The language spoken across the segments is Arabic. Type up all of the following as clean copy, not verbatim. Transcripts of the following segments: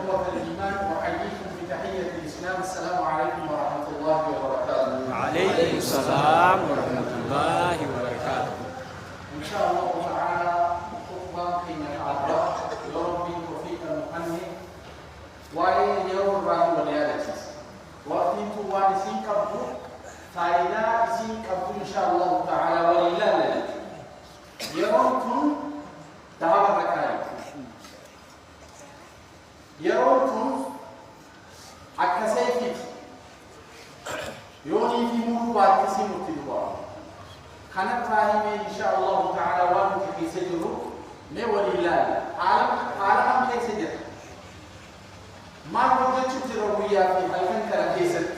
إخوة الإيمان أحييكم بتحية الإسلام. السلام عليكم ورحمة الله وبركاته. وعليكم السلام ورحمة الله وبركاته. إن شاء الله تعالى خطبة حين العبرة يربي توفيق المقنن وإن يرى الرحم واليادة وقتين توانسين كبدو فإذا سين كبدو إن شاء الله تعالى ولله لنا يرونكم دعوة الركائب يرونكم أكسيكت يوني في مروبات كسيم التدوار خانت فاهمة إن شاء الله تعالى وانت في سجره نولي الله عالم كي سجر ما قلت ترويا في حلقان كركيسة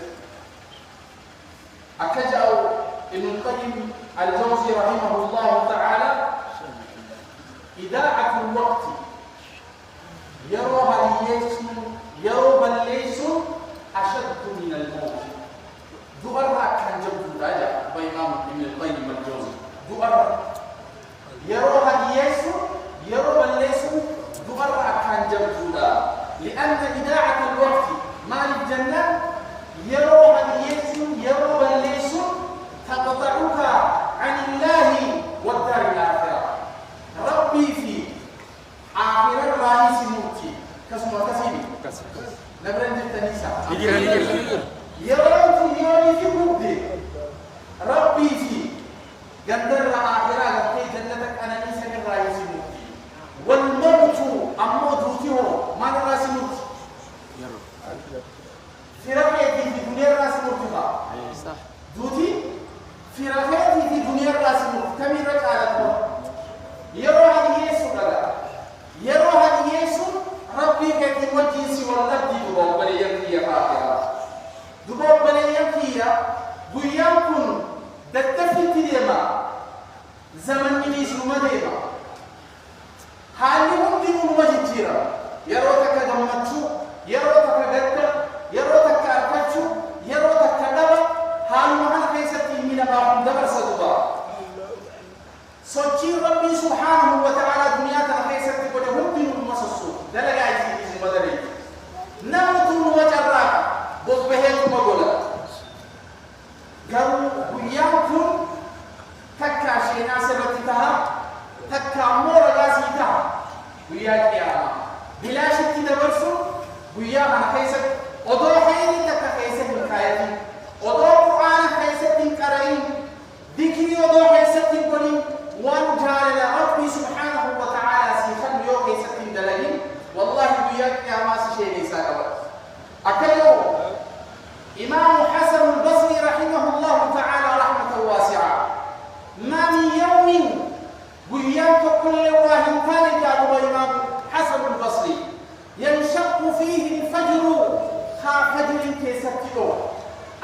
أكجأوا ابن القيم الجوزي رحمه الله تعالى إذاعة الوقت يروها ليس يرو بليس أشد من الموت دؤرة كان جبت راجع بإمام ابن القيم الجوزي دؤرة يروها ليس يرو بليس دؤرة كان جبت لأن إذاعة الوقت مال الجنة يروها ليس يرو بليس تقطعك عن الله والدار الآخرة ربي في آخر الرئيس الموتي كسمة كسيبي نبرن التنيسة يرون يوني في مبدي ربي في قدر آخرة لكي جنتك أنا نيسا الرئيس الموتي والموت أموت وتيه ما الرئيس الموتي في رقيتي في دنيا الرئيس الموتي صح دوتي في رقيتي في دنيا الرئيس الموتي كم رقالة يروها ليسو كذا يروها ليسو ربي كتي وجيسي واللبدي دبوب بلي يمكي فاقرا دبوب بلي يمكي بيامكن دتفي تريما زمن إليس مديما حالي ممكن وجدتيرا يروتك دمتشو يروتك قدر يروتك أركتشو يروتك دبا حال محل كيستي من باهم دبر سدبا سوتشي ربي سبحانه وتعالى دنيا تنخيسة تقول هم المسسو دلقا يجيز مدري نمتون وجراك بوبهيت مقولا قالوا ويامكم تكا شينا سبتتها تكا مورا لاسيتها وياك يا بلا شك دبرسو وياك خيسة ودو حيني تكا خيسة حكايتي ودو قرآن خيسة كرائم ذكري ودو خيسة كريم وان جعل ربي سبحانه وتعالى سيخل يوكي ستين دلالين والله بياك يا ماسي شيء ليس كبر أكلوا إمام حسن البصري رحمه الله تعالى رحمة واسعة ما من يوم بياك كل واحد كان جاءوا إمام حسن البصري ينشق فيه الفجر فجر كيستيو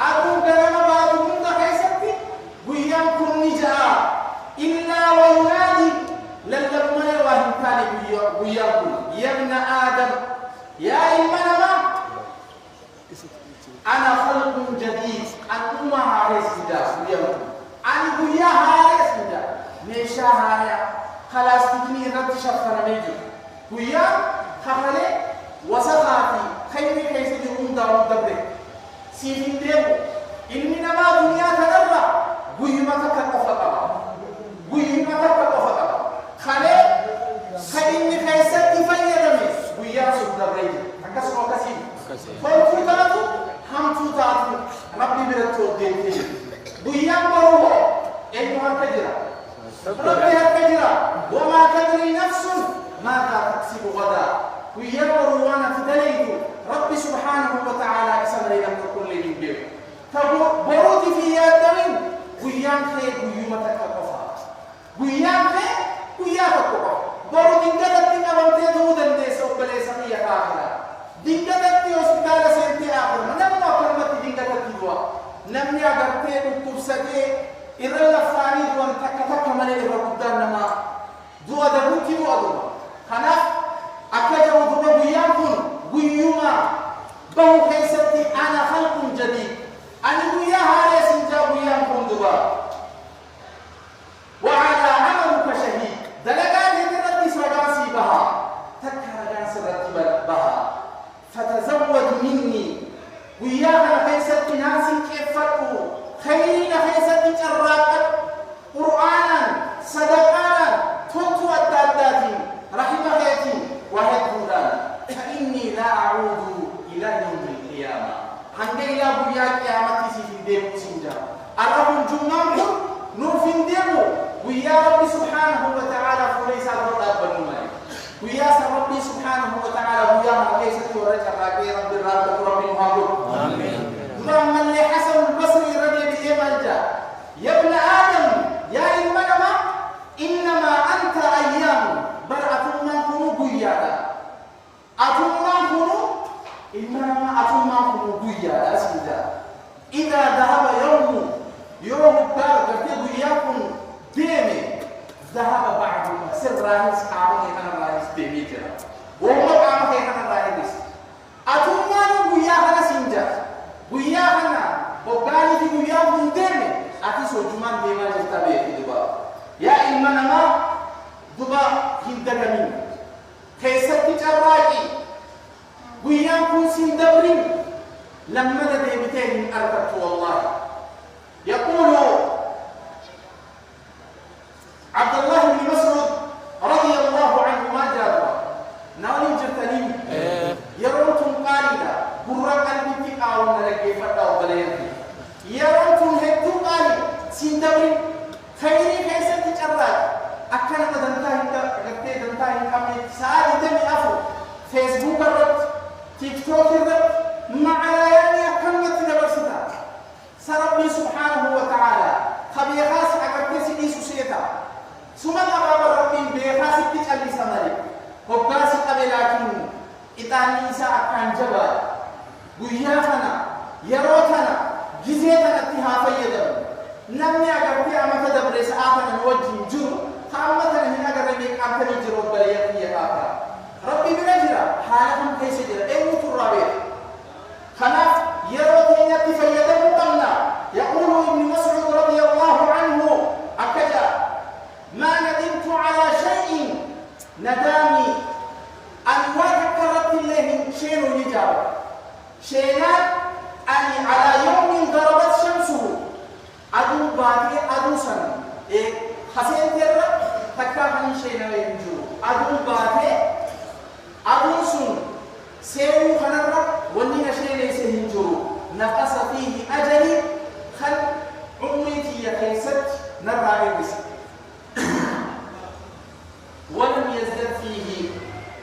أبو قرن بعض من كيستي بياك نجاء إلا وينادي للمن وهم كان بيقول يا ابن آدم يا إيمان أنا خلق جديد أنتم هارس دا بيقول أنا بيا هارس دا ميشا هاريا خلاص تكني رد شفر ميجو بيا خلي وسخافي خير كيس يوم داو دبر سيفين ديبو إننا ما دنيا تدرى بيا ما تكفى بيما تكفى خلي خليني خيستي فيرمي بيا سودبري أكسر وكسيم فوتو تاتو هم تاتو ربي برتو دينتي بيا بروه إنه هكذا ربي هكذا وما تدري نفس ماذا تكسب غدا بيا بروه تدليت ربي سبحانه وتعالى اسم لك كل من بيو تبروتي في يدين بيا خير بيما تكفى بيام بيا تكو بورو دينغا تينا وانتي دودن دي سو بلي سمي اخرى دينغا تي هوسبيتال سنتي اخر نما كرمت دينغا تيوا نميا غرتي كوبسدي إرلا فاني دوان تكتك مالي ربودان نما دوا دبوتي وادو خنا اكاجا ودو بيام كن بيوما بو كيستي انا خلق جديد انا بيا هارس جا بيام كن دوا وعلى عملك شهيد دلقات يتردي سرقاسي بها تكهر سرتي بها تجرّاك قرآنا صدقانا تنتو الداداتي رحمة حياتي وهي الدودان فإني لا أعود إلى يوم القيامة هنجي إلى بيا قيامتي في ديم سنجا أرهم جمعهم نوفين ديمو ويا ربي سبحانه وتعالى فليس الرب بنمائي ويا ربي سبحانه وتعالى ويا من ليس ورجع راكي رب الرب ربي محمد آمين ثم اللي حسن البصري رضي بإيمانجا يا ابن آدم يا إيمانما إنما أنت أيام بل أتمنى كنو بيادا أتمنى كنو إنما أتمنى كنو بيادا سيدا إذا ذهب يوم الدار قد بياكم ديمي ذهب بعضهم سر راهيس كامل هنا راهيس ديمي كذا وهم كامل هنا راهيس أتمنى بيادا سيدا بيادا وقالي في بياكم ديمي أتيسو جمان ديما جتابي في دبا يا إيمانما دبا هندقنين كيسا تجراجي ويانكم سندبرين لما ديبتين أركبت والله يقول عبد الله بن مسعود رضي الله عنه ما جاء نالي جرتنين يرونتم قالنا قرق الانتقاء ونلقي فتاة وبليان يرونتم هدو قالي سندبرين خيري كيسا تجراجي أكنا دنتاهي كامل ساعد دمي أفو فيسبوك الرد تيك توك الرد مع ليالي أكنا تدبرستا سربي سبحانه وتعالى خبيخاس أكبتسي إيسو سيتا سمن أباب ربي بيخاسي تجعلي سمري وقاسي قبلاكين إتاني إسا أكان جبال بيهافنا يروتنا جزيتنا اتها فيدم نمي أكبتي أما تدبرس آخنا نوجه جرم خامتنا هنا قرميك أمتني جروب بليان فيها آخر ربي بنجرى حالهم كيس جرى أي مترابير خلاف يروتين يتفيدم قمنا يقول ابن مسعود رضي الله عنه أكجا ما ندمت على شيء ندامي أن وذكرت الله شيء يجاب شيئا أني على يوم ضربت شمسه أدو باقي أدو سنة حسين ترى تكافني شيء نوينجو أدو باقي أدو سن سيرو خنرة ونينا شيء ليس هنجو نقص فيه أجلي خل عمرتي يكيست نرى إبس ولم يزدد فيه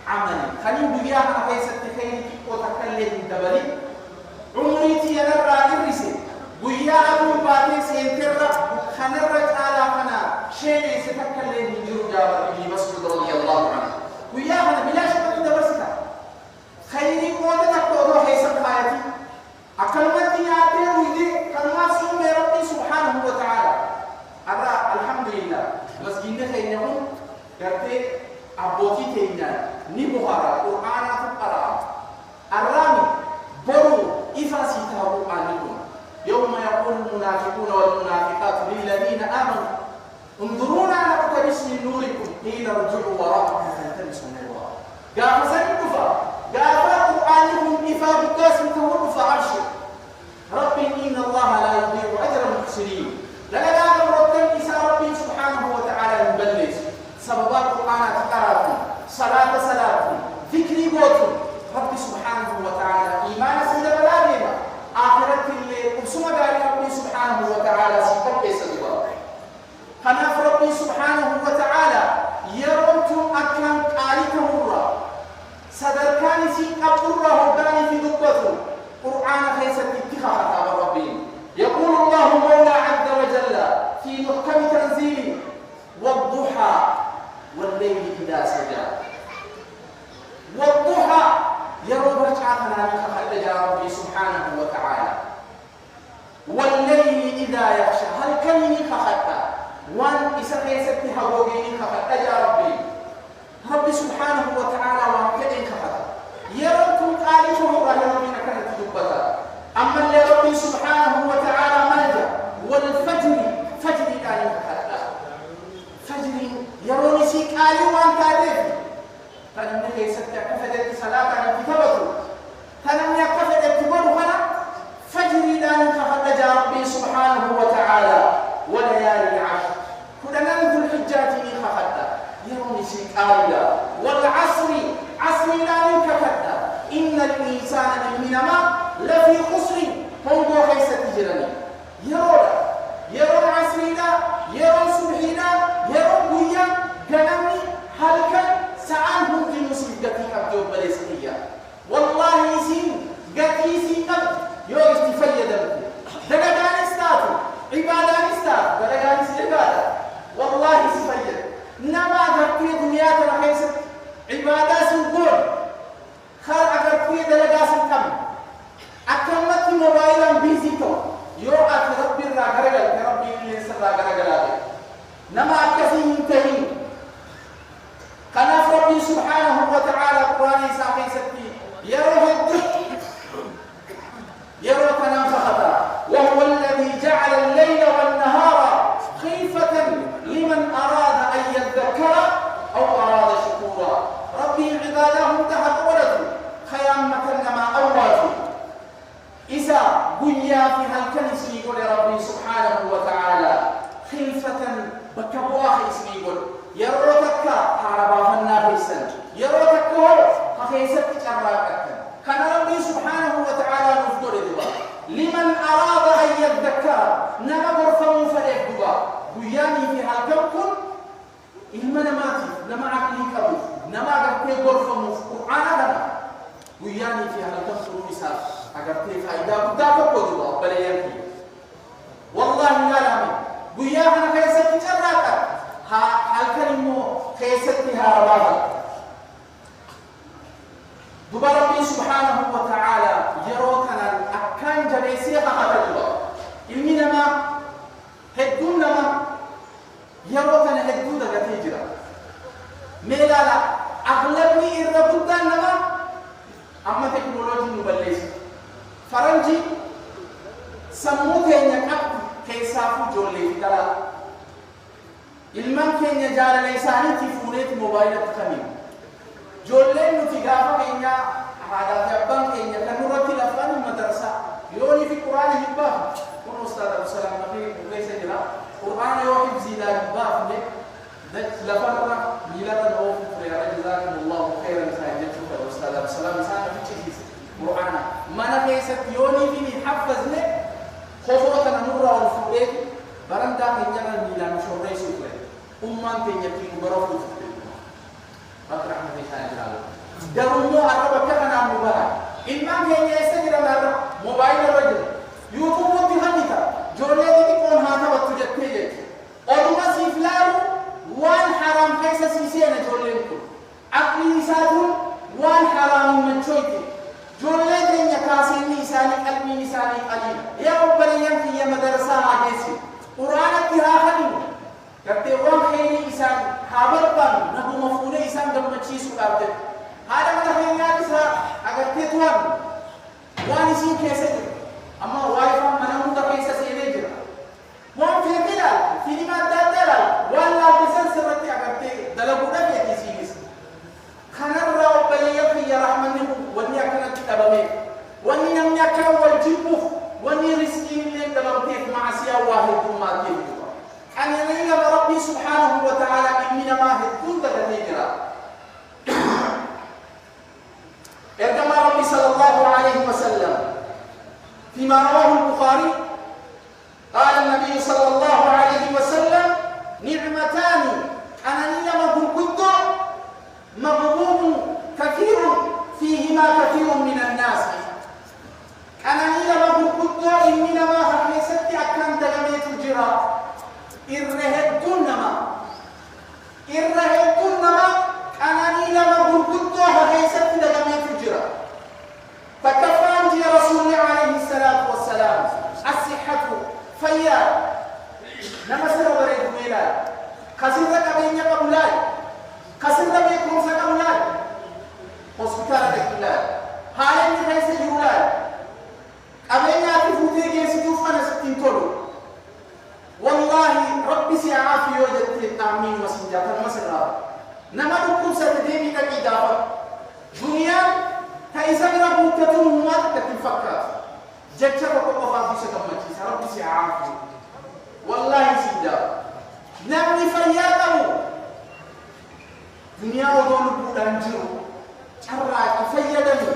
عملي خلين بياها كيست تكيني وتكلم دبلي عمرتي نرى إبس ويا أبو باقي سينترى خنرة على خنا شيء ليس تكلم هنجو جابر ابن مسعود رضي الله عنه ويا خنا بلا شك تدبرستا خيري قوتك وروح حسب حياتي أكلمتني أعطيه ويدي كلمات سوم ربي سبحانه وتعالى أرى الحمد لله مسجدنا خيرهم كرتي أبوتي تيجان نبوهارا قرآن تقرأ الرامي برو إفاسي تهو عنكم يوم يقول المنافقون والمنافقات للذين آمنوا انظرونا نقتبس من نوركم قيل ارجعوا وراءكم فالتمسوا نورا قال فسنكفى قال فقرآنهم إفا بكاسم تهو فعرشه ربي إن الله لا يضيع أجر المحسنين لقد أمر ربنا إسا ربي سبحانه وتعالى يبلغ سببات القرآن تقرأكم صلاة ذكري قوتم ربي سبحانه وتعالى إيمان سيدة بلادنا آخرت اللي قبسوا قال ربي سبحانه وتعالى سيدة بيسدوا خناف ربي سبحانه وتعالى يرمتم أكام قالتهم الرّ صدركاني سي قبره وقاني في دقته قرآن خيسة اتخاذ على ربي يقول الله مولى عز وجل في محكم تنزيله والضحى والليل إذا سجى والضحى يرى رجعتنا لخلق ربي سبحانه وتعالى والليل إذا يخشى هل كلمي خطأ وان إسقي ستها وغيني خطأ يا ربي سبحانه وتعالى وانكدين خطأ يرمكم قالتهم رهيبين كانت دبتا أما اللي ربي سبحانه وتعالى ملجأ والفجر فجر قال خطأ فجر يروني سيك آلي وانت أدف فلم يكفدت صلاة على كتابته فلم يكفدت تقول هنا فجر دان خطأ ربي سبحانه وتعالى جراني يرولا يرون عصرنا يرون صبحنا يرون بويا قنمي هلكا سعان هم في مصيبتي أبدو بلسكية والله يسين قتي سيقب يو استفيد دقاقان استاتو عبادان استاتو دقاقان استعبادة والله استفيد نما قرتي دنيا تنخيص عبادة سنقول خار قرتي دلقا سنقم أكملت موبايلا بيزيتو يو أتربي الراقرقل كربي اللي سر راقرقل نما أكسي ينتهي قناف ربي سبحانه وتعالى قرآن ساقي ستي يرو تنام خطا وهو الذي جعل الليل والنهار خلفة لمن أراد أن يذكر أو أراد شكورا ربي عبادهم تحت ولده خيامة نما أولاده إذا قيا في هالكنس يقول ربي سبحانه وتعالى خلفة بكبواخ اسمي يقول يروتك حاربا فنافيسا يروتك هو خيست جراكك كان ربي سبحانه وتعالى نفضل دبا لمن أراد أن يذكر نما غرفه فليكدبا قياني في هالكوكب إلما نماتي نما عقلي كبير نما قرتي غرفه قرآن هذا قياني في هالكوكب مثال أقرتي فايدة بدافع قدبا بلا يمكن والله لا لامي قيانا خيست جراكك هالكلمة خيستها رباها دبا ربي سبحانه وتعالى يروتنا أكان جبيسية خطروا إلمنا هدونا يروتنا هدونا كتيجرا ميلالا أغلبني إربطان نما أما تكنولوجي نبليس فرنجي سموكين يكأب كيسافو جولي ترى ilman keenya jaalala isaaniitti fuuneeti moobaayila tuqanii ijoolleen nuti gaafa keenya haadhaa fi abbaan keenya kan nurratti lafaan madarsaa yoonii fi quraana hin baafne kun ustaad Abdusalaam Naqii bukeessa jira quraana yoo hibziidhaan hin baafne lafarra miilarra oofu ture yaa jazaakumullahu khayran isaa jechuudha ustaad Abdusalaam isaan fichisiise quraana mana keessatti yoonii fi hin haffazne kofoo kana nurraa ol fuudheeti barandaa keenyarra miilaan shorreessuu ture umman kenyatti mubarafu Pak rahmat saya jalan darumu arab kana mubara imman kenya isajira nar mobile rajul youtube wotti hanita jole di kon hata wattu jetteye oduma siflaru wan haram kaisa sisena jole ko akli isatu wan haram machoiti jole kenya kasini isani qalbi isani qalil ya rabbana yanfi ya madrasa hadisi qur'an tiha khadimu Kata orang kini isan habarban nabu mafule isan damaci sukabde. Ada mana kaya bisa agar tetuan wani sin kese amma wifi mana muda kese sene jira. Wan fekila filima dadala wala bisan serati agar te dalabuda be tisis. Kana raw baliya fi rahmanih wani akana kitabame. Wani namnya kan wajibu wani rizki min dalam tif ma'asiya wahid ummati. أن ينعم ربي سبحانه وتعالى إننا ما هدون تكتيجرا كما ربي صلى الله عليه وسلم فيما رواه البخاري قال النبي صلى الله عليه وسلم نعمتان أنا نعم كنت مغضوب كثير فيهما كثير من الناس أنا نعم كنت إننا ما حميست أكان تغميت الجرا irrehedun nama kanani nama burkutto haysat dagame tujira fakafan ji rasulullah alaihi salatu wassalam as-sihhatu fayya nama sira bare dumela kasira kabenya kabulai kasira be kumsa kabulai hospital de kulai halen ni hayse yulai kabenya ti futi ge situ fana sitin tolo والله ربي سيعافي وجدت التعمين وسنجات المسرى نمدكم ستديني كإضافة دنيا تأيسان ربوتتون مواد تتفكر جدت وقفا في ستمتيس ربي سيعافي والله سنجات نمني فرياته دنيا ودون بودان جرو شراك فيدني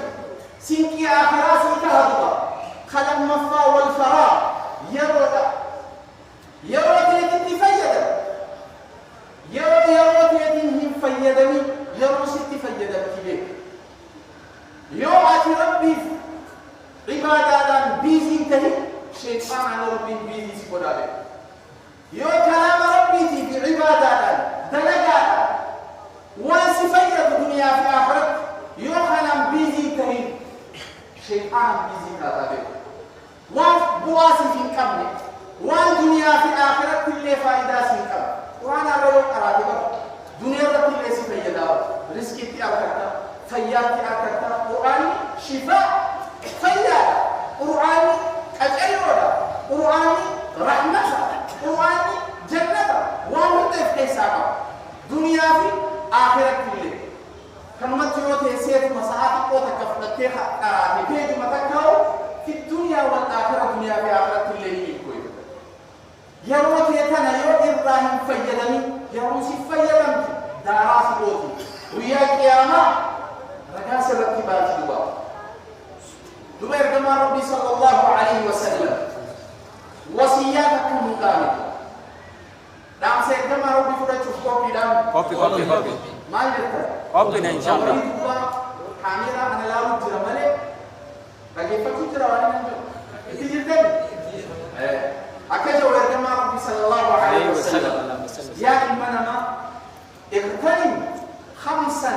سنكي آخرا سنكهدوا خلم مفا والفراغ يروتي تفيدا يروتي هم فيدني يروسي تفيدا كبير يوم ربي عبادة بيزي تهي شيطان على ربي بيزي سبودابي يوم كلام ربي في عبادة دلقات وانسفيد الدنيا في آخرت يوم كلام بيزي تهي شيطان بيزي كاتابي وان بواسي في كمي وان دنيا في آخرت كل فائدة سنكم وانا رأيو قراتي بر دنيا ربي ليس فيدا رزقي في آخرت فياتي آخرت قرآن شفاء فيدا قرآن أجيودا قرآن رحمة قرآن جنة وان تفكي ساقا دنيا في آخرت كل كما تيوتي سيف مساعات قوة كفتها قراتي بيج متكاو في الدنيا والآخرة دنيا في آخرة الليل يكوي يروت يتنا يو إبراهيم فيدني يروسي فيدني داراس بوتي ويا قيامة رجاس الرتبات دبير كما ربي صلى الله عليه وسلم وصياتك مقامة دام سيد كما ربي فرد شوفوكي دام كوبي ما يلتر كوبي إن شاء الله حاميرا أنا لا رجل ملك لكن فتجرى وانا نجو تجردني أكجو يرجمع ربي صلى الله عليه وسلم يا إمانما اغتنم 5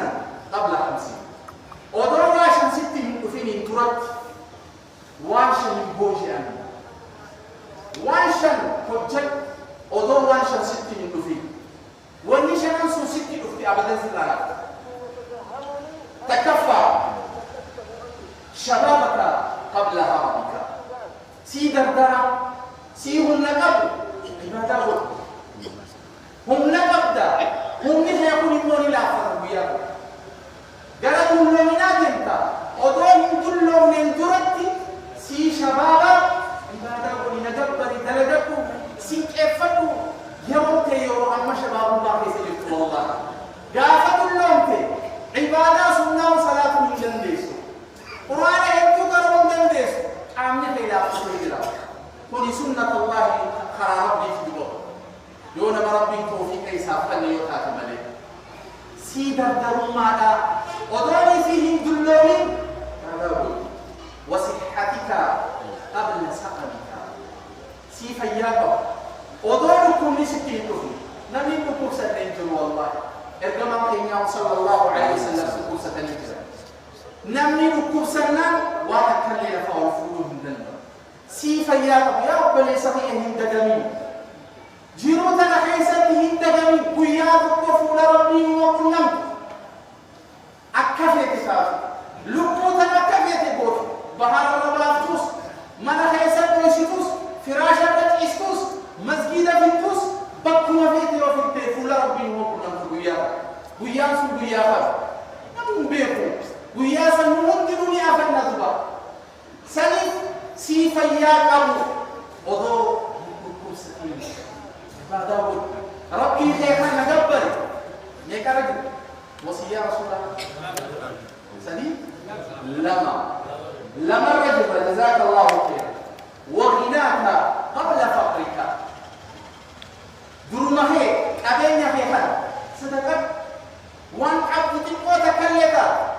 قبل 50 ودور واشن 60 وفيني ترد واشن بوجي أنا واشن كجل ودور واشن 60 وفيني ونشن أنسو 60 وفي أبدا زلالة تكفى شبابك قبل هرمك سي دردرة سي هم نقب عبادة غد هم نقب دا هم نحن يكون يموني لا فربيا قالوا هم لمنات انت ودوهم كلهم من درتي سي شبابك عبادة غد نقبري دلدكو سي كيفتو يومتي يوم أما شباب الله يسجد الله قافتوا اللومتي عبادة سنة وصلاة من جنديسو قرآن يبدو قرون دندس عامل خلاف سيدنا كوني سنة الله خرى ربي تجبه يوم ربي توفيق إيساف أن يوتاك ملك سيدر دروا ماذا ودوني فيهم دلوين وصحتك قبل سقمك سيف إياك ودونكم لستين دفن نمين بكوسة ننجل والله إرقما كينيا صلى الله عليه وسلم بكوسة ننجل نمني بكوسنا واحد كان لنا فاول فلوهم دنا سيف يا رب ليس فيهم دجمين جيروتنا حيثهم دجمين ويا بكفول ربي وقلنا أكفيت كاف لقوتنا أكفيت بوت بحر ربافتوس من حيث ويشتوس فراشة بتشتوس مسجد فيتوس بكنا فيت وفيت فول ربي وقلنا ويا فر نم بيكو ويا سنون دنيا أفنى دبا سني سيفيا قبل وضو بكوستين بعد ربي خيرنا نجبر يكرج وصية رسول الله سني لما رجل جزاك الله خير وغناك قبل فقرك درمه أبين خيرا صدقت وان عبد تقوى تكلتا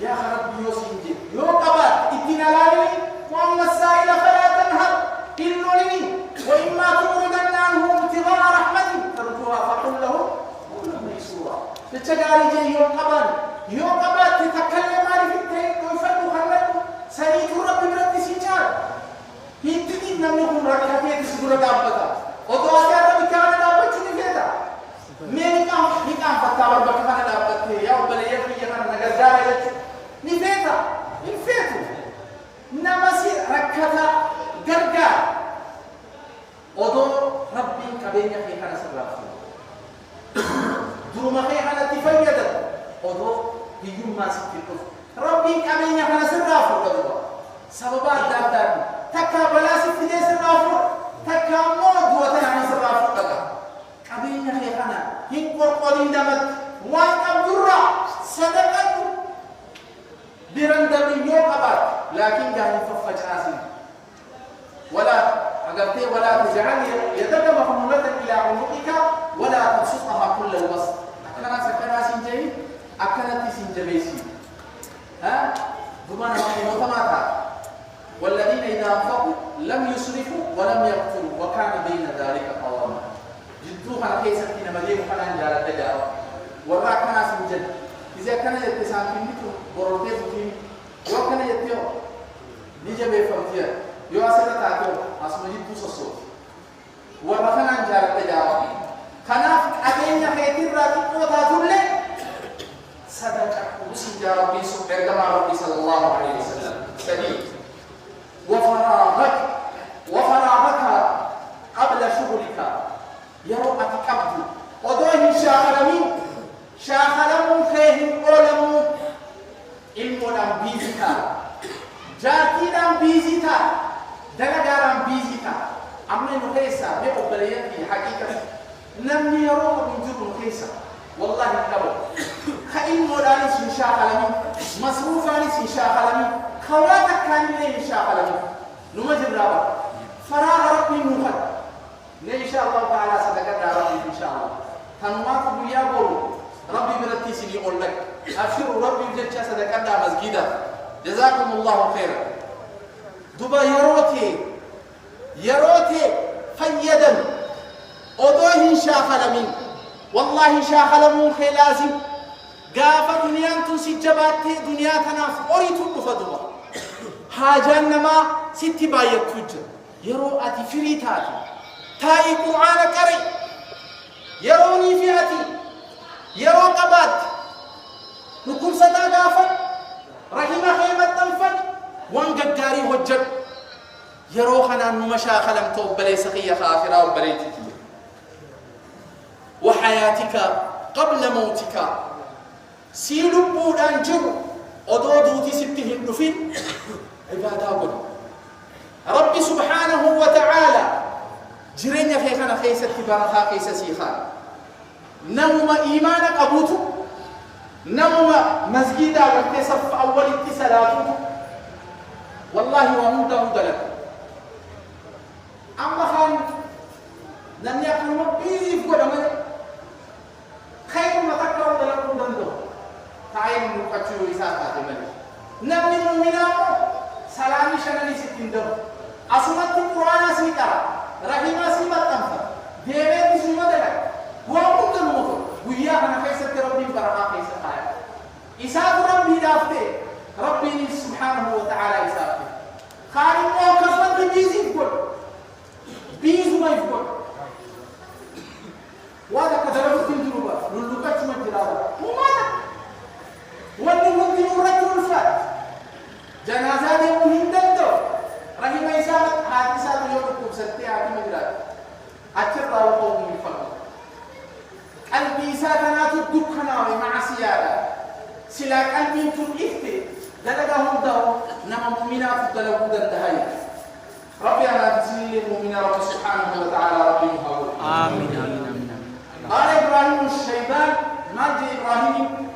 يا رب يوسف يو قبات اتنا لاني واما السائل فلا تنهر إلني وإما تردن عنه ابتغاء رحمة ترجوها فقل له قولا ميسورا تتجاري جي يو قبات تتكلم عن فكرين ويفرد خلق سنيت رب برد سيجار هنتدين نمنكم ركحتين تسدور دابتا ودواتي رب كان دابت نفيدا ميكام فتاور بكفان دابت يا رب ليفري يكان نغزار يلت نفيتا نفيتو نمسي ركتا غرغار ودو ربي كبينيا في حنا سرافو دروما خي حنا تفيدت ودو هيوم ما سكتو ربي كبينيا حنا سرافو ودو سببات دابدار تكا بلا سفدي سرافو تكا مود وتنا حنا سرافو دغا كبينيا خي حنا هين قرقودين دمت وان قبرا صدقت برندم يوم أبد لكن جاهل ففجأة ولا أقلتي ولا تجعل يدك مغلولة إلى عنقك ولا تبسطها كل البسط أكنا سكنا سنجي أكنا تسنجبيسي ها ضمن مطمئنة والذين إذا أنفقوا لم يسرفوا ولم يقتلوا وكان بين ذلك قواما جدوها كيسا كنا مدين وكان جالت تجارة وراكنا سنجد إذا كان يتسان في ميتو ورطيف في يو كان يتيو نيجا بيفمتيا يو أسرة تاتيو أسمى جدو سصوت وراكنا جالت تجارة خناف أدين خيتر راتب وتاتو لي صدق وسنجا ربي سبحانه ربي صلى الله عليه وسلم سبيل وفراغك قبل شغلك يرو أتكبد ودوه شاخلمون خيهم أولمون إلمونام بيزيتا جاتينام بيزيتا دلقارام بيزيتا أمني نخيسا بقبليات في حقيقة نمني يرو من جر نخيسا والله الكبر خائن مولاني شاخلمين مصروفاني شاخلمين خواتك كان لي إن شاء الله نمجر رابط فراغ ربي مخد إن شاء الله تعالى صدقنا ربي إن شاء الله تنواك بيا بولو ربي برتي سيني يقول لك أبشروا ربي بجد صدقنا مسجدا جزاكم الله خيرا دبا يروتي فيدا أدوه شاخلمين والله شاخلمون خلازم قافة دنيا تنسي جباتي دنيا تناف أريتو بفدوا حاجان نما ستي بايت توجه يرو أتي فريتاتي تاي قرآن كري يروني فياتي يرو قبات نكم ستا قافا رحمة خيمة تنفل وانقداري هجر يرو خنان مشاخ لم توبلي سخية خاخرة وبليتك وحياتك قبل موتك سيلبو دانجر أدودوتي ستهن نفين عبادة قل ربي سبحانه وتعالى جرين في خنا خيسة برخا خيسة سيخان نوم إيمانك أبوتو نوم مسجدا واكتسف أول اتصالاتو والله ومودا هدلك أما خان لم يكن مبيزي في قدمه خير ما تكرر لكم دندو تعين مكتشو رسالة الملك نمني مؤمنا سلامي شنني ستين دو أسمت القرآن سيكرا رحيما سيمت تنفر ديوين سيمت لك وأقوم دنوه وياه أنا خيسة ربي برقا خيسة خايا إساءة ربي دافته ربي سبحانه وتعالى إساءته خالي موقفت بيزي يقول بيزو ما يقول وهذا كذلك تنجربا للوكات مجرابا وماذا والنمو الرجل الفات جنازات مهم دندو رحمه إساءة حادثات يوم ستة عدم مجرد أترى وقوم من فضل قلبي إساءة الدكنا مع سيارة سلا قلبي تلئفت دلقهم دو نما مؤمنات دلقوا دندهاي ربي أنا تسلي المؤمنين رب سبحانه وتعالى ربي مهور آمين آمين آمين قال إبراهيم الشيبان ماجي إبراهيم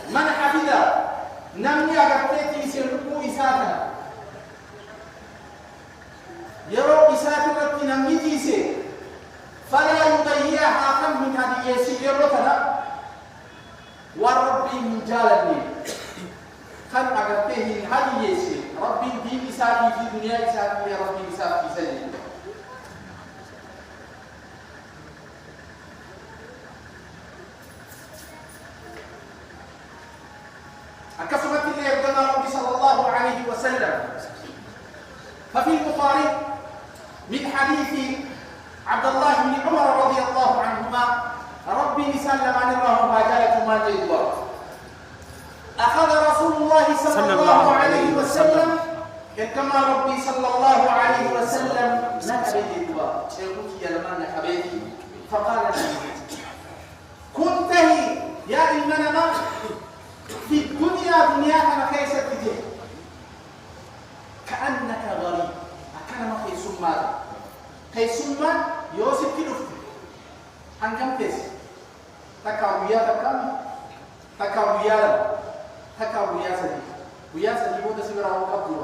من حفظ نمي أغفتي سيرقو إساتنا يرو إساتنا نمي تيسي فلا يضيعها كم من هذه يسي يروتنا وربي من جالني كم أغفتي هذه يسي ربي دين إساتي في دنيا إساتي يا ربي إساتي في سجن أكثرت اللي يبدأ ربي صلى الله عليه وسلم ففي البخاري من حديث عبد الله بن عمر رضي الله عنهما ربي سلم عن الله هاجالة ما جدوا أخذ رسول الله صلى الله عليه وسلم كما ربي صلى الله عليه وسلم نكبه جدوا شيخوك يا لما نكبه فقال كنت يا إننا في الدنيا دنياك مكيسة تجي كأنك غريب أكان ما في سمان كي سمان يوسف كدفت هنكم تيس تكاويا سدي ويا سدي بودا سبرا وقبضوا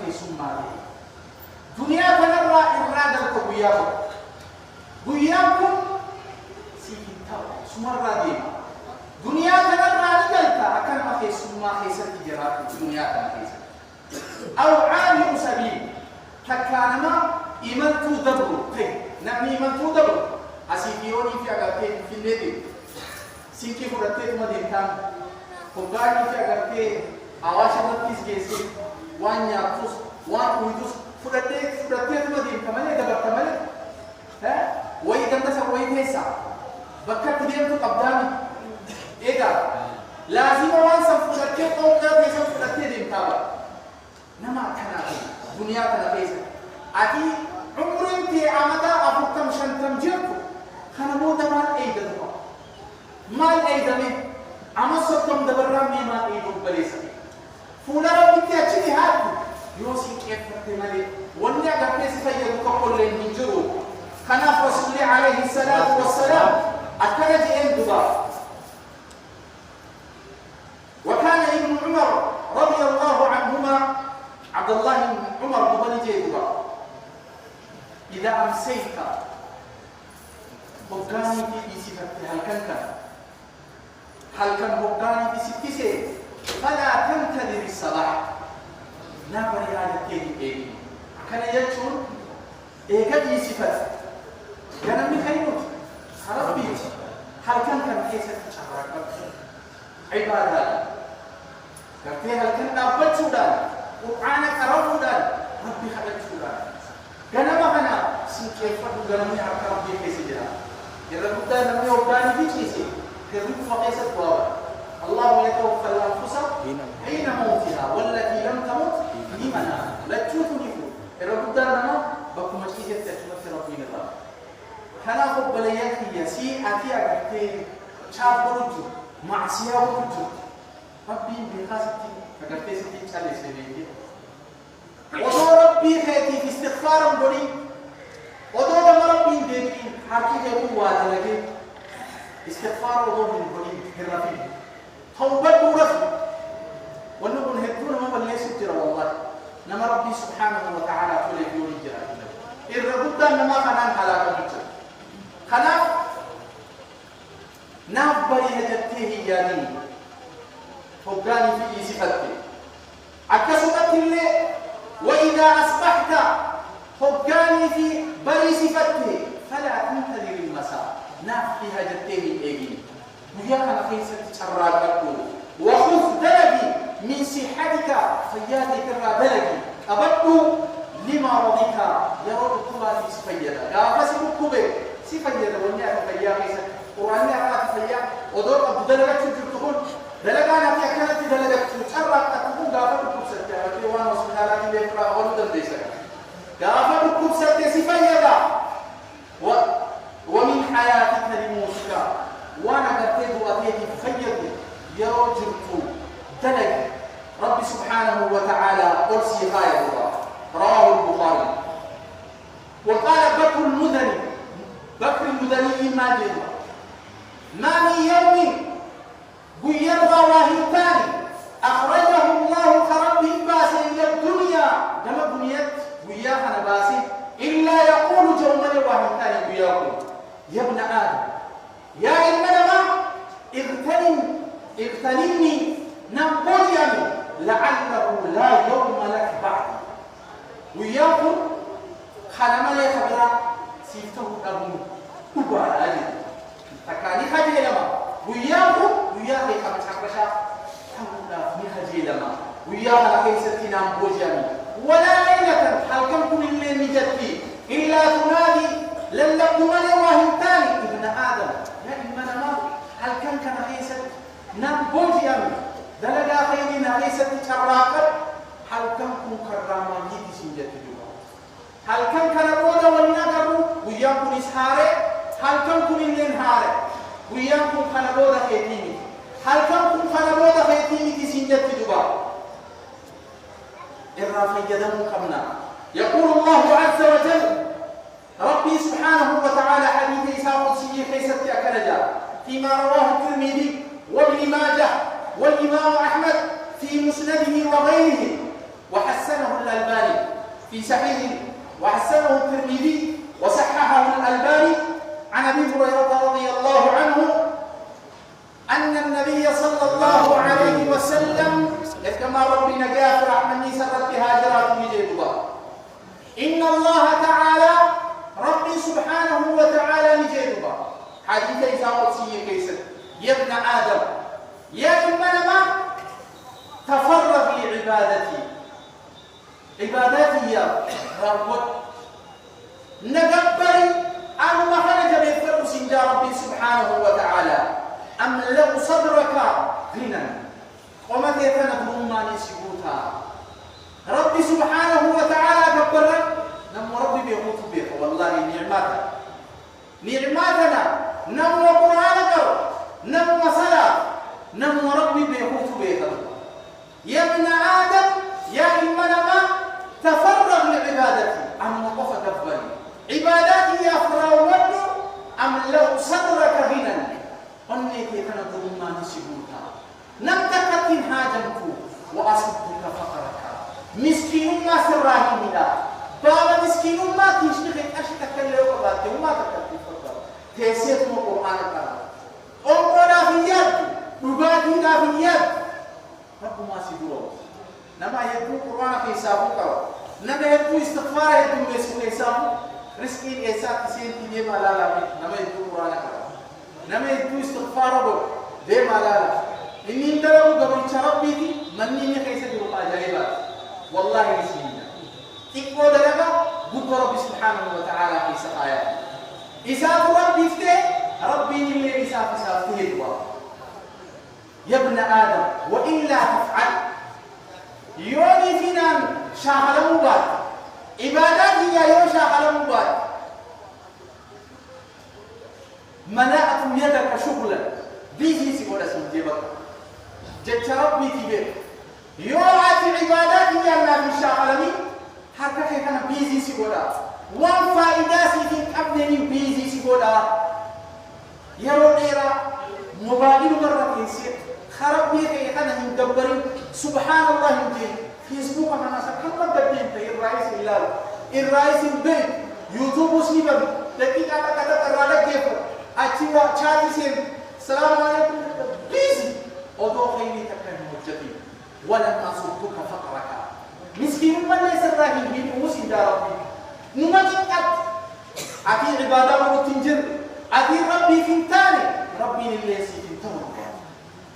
في سماري دنيا تنرى إرادة الكبياكم بياكم سيكتاو سمارة ديما دنيا تنرى لجلتا أكن ما في سما خيسة تجرات دنيا تنخيسة أو عالم سبيل تكانما إيمانتو دبرو نعم إيمانتو دبرو أسيبيوني في أغاكي في الندي سيكي فرطيت مدينتان فقاني في أغاكي أواشا نبتيس جيسي وان يابتوس وان ويدوس فرطيت مدينتان مالي دبرت مالي ها ويدن نسا ويدهيسا بكا كديمتو قبدامي إيجا لازم وانسا فرطيت قوكا بيسا فرطيت ديمتابا نما كناكي دنيا تنفيسا أتي عمر انتي عمدا أفكم شنتم جركو خنمو دمان أيدا دمان مال أيدا من عما صدتم دبرامي مال أيدا بليسا فولا ربك أجري هاتو يوسي كيف فتمالي ونيا قبل سفيا كقول من جرو خنا رسول عليه الصلاة والسلام أكلت إندبا وكان ابن عمر رضي الله عنهما عبد الله بن عمر بن جيدبا إذا أمسيت بقاني في صفتي هل كان بقاني في ستة فلا تنتظر الصلاة نبر على التاني كان يجون إيجاد صفات كان من خيروت ربي هل كان كيسة تشعرك عبادة كفي هل كان نبت سودان وعانا كرودان ربي خلق سودان كان ما هنا سنكيف فدغني حق ربي كيسجنا يربط لنا يوبان في كيسي كرب فقيسة بابا الله يتوفى الأنفس حين موتها والتي لم تمت في منامها لا تشوفني يربط لنا بكم مشيئة تشوف ربي الله كان قبل يكفي يسي أتي أكتين شاب برجو معصية برجو ربي بخاستي فقرتي ستين شالي سبيلي ودو ربي خيتي في استغفار بني ودو دم ربي ديكين حكي جبو وادلك استغفار ودو من بني هرفي توبة ورفي ونقول هدون ما بل يسجر والله نما ربي سبحانه وتعالى كل يقول جرا الرغبة نما خنان حلاك بجر خناف نابري هجته يعني فقاني في صفتي أكسبت اللي وإذا أصبحت فقاني في بري صفتي فلا تنتظر المساء نافي هجته الإيجين وياك نفيسة تشرّاك وخذ دلقي من صحتك فياتي ترى دلقي أبدو لما رضيك يرد الكبا في سفيدة يا فسي الكبا سفيدة ونيا تفيا كيسا قرآن على تفيا ودور أبو دلقك تجرتهن دلقانا في أكلت دلقك تشرّاك تكون غافة الكبسة في وانا وسبحانه لكن يقرأ أولو دلديسا غافة الكبسة سفيدة ومن حياتك لموسك وانا قرتيت وأتيت فيدي يرجرت دلق رب سبحانه وتعالى أرسي غاية الله رواه البخاري وقال بكر المدني ما جرى ما من يوم يرضى واهتان أخرجه الله كربه باس إلى الدنيا كما بنيت وياها نباسي إلا يقول جومني واهتان وياكم يا ابن آدم يا إنما اغتنمني نبويني لعله لا يوم لك بعد وياكم خلما لي خبرا سيفته أبو كبار أجل تكاني خجي لما وياكم وياكي خمس حقشا حمونا في خجي لما وياها لكي ستنا نبويني ولا ليلة حلقم كل اللي نجدتي إلا تنادي للبن واهمتاني ابن آدم يا إمنا ما هل كان خيست نبويني دلقا خيرنا ليست تراكب هل كان كراما يدي سنجت جوا هل كان رودا ولنقروا وياكم إسهاري هل كان الانهاري وياكم رودا خيتيني هل كان رودا خيتيني سنجت جوا الرافي جدم قمنا يقول الله عز وجل ربي سبحانه وتعالى حديث إسحاق القدسي كيست أكنجا فيما رواه الترمذي وابن ماجه والإمام أحمد في مسنده وغيره وحسنه الألباني في صحيحه، وحسنه الترمذي وصححه الألباني عن أبي هريرة رضي الله عنه أن النبي صلى الله عليه وسلم كما ربنا جاء رحمني سرت هاجرات نجيبها إن الله تعالى ربي سبحانه وتعالى نجيبها حديث إذا قدسي كيسر يا ابن آدم يا إنما تفرغ لعبادتي عبادتي يا رب نقبل أن ما خرج بيفرس إن ربي سبحانه وتعالى أملأ صدرك غنى ومتى تنظرون ما نسيبوتها ربي سبحانه وتعالى كبرك نمو ربي بيموت بيك والله نعماتنا نمو قرآنك نمو صلاة نمو ربي بيموت بيك يا ابن آدم يا إنما تفرغ لعبادتي أم وقف كبري عباداتي يا فراود أملأ صدرك غنى ونيك تنظرون ما نسيبوتها نمتكتن حاجمك وأصدك فقرك مسكين ما سراه منا بابا مسكين ما تشتغل أشتك اللي وقباته وما تكتن فقر تيسيت من القرآن الكريم أمنا في يد نباتنا في يد رب ما سيدوه نما يدو القرآن في حسابك نما يدو استغفار يدو مسكين حسابه رزقين إساء تسين تنيه ما لا لا نما يدو القرآن الكريم نما يدو استغفار رب ده ما لا لا إني انتلو قبل شربيتي مني كيسا جروب عجائبات والله رسينا تقوى دلقا قد رب سبحانه وتعالى في سقايا إساف ربي فته ربي نمي إساف تهدوا يا ابن آدم وإلا تفعل يوني فينا شاهل مباد عباداتي يا يو شاهل مباد منعت يدك شغلا بيجي سيقول اسم جيبك جت ربي كبير يوعد عباداتي يا نبي شاغلني حتى كان بيزي سيقولا وان فائداسي في أبنني بيزي سيقولا يرو ديرا موبايل مرة كيسير خرب بيه كان هندبرين سبحان الله يمكن فيسبوك أنا سكمل بدين الرئيس البيت يوتيوب سيبم لكن كذا ترى كيف أشياء شاذين السلام عليكم بيزي أضو خيري تكلم مجدين ولن أصدك فقرك مسكين من ليس الراهي من موسى يا ربي نمجد أتي عبادة وتنجر أتي ربي فنتاني ربي لليس فنتاني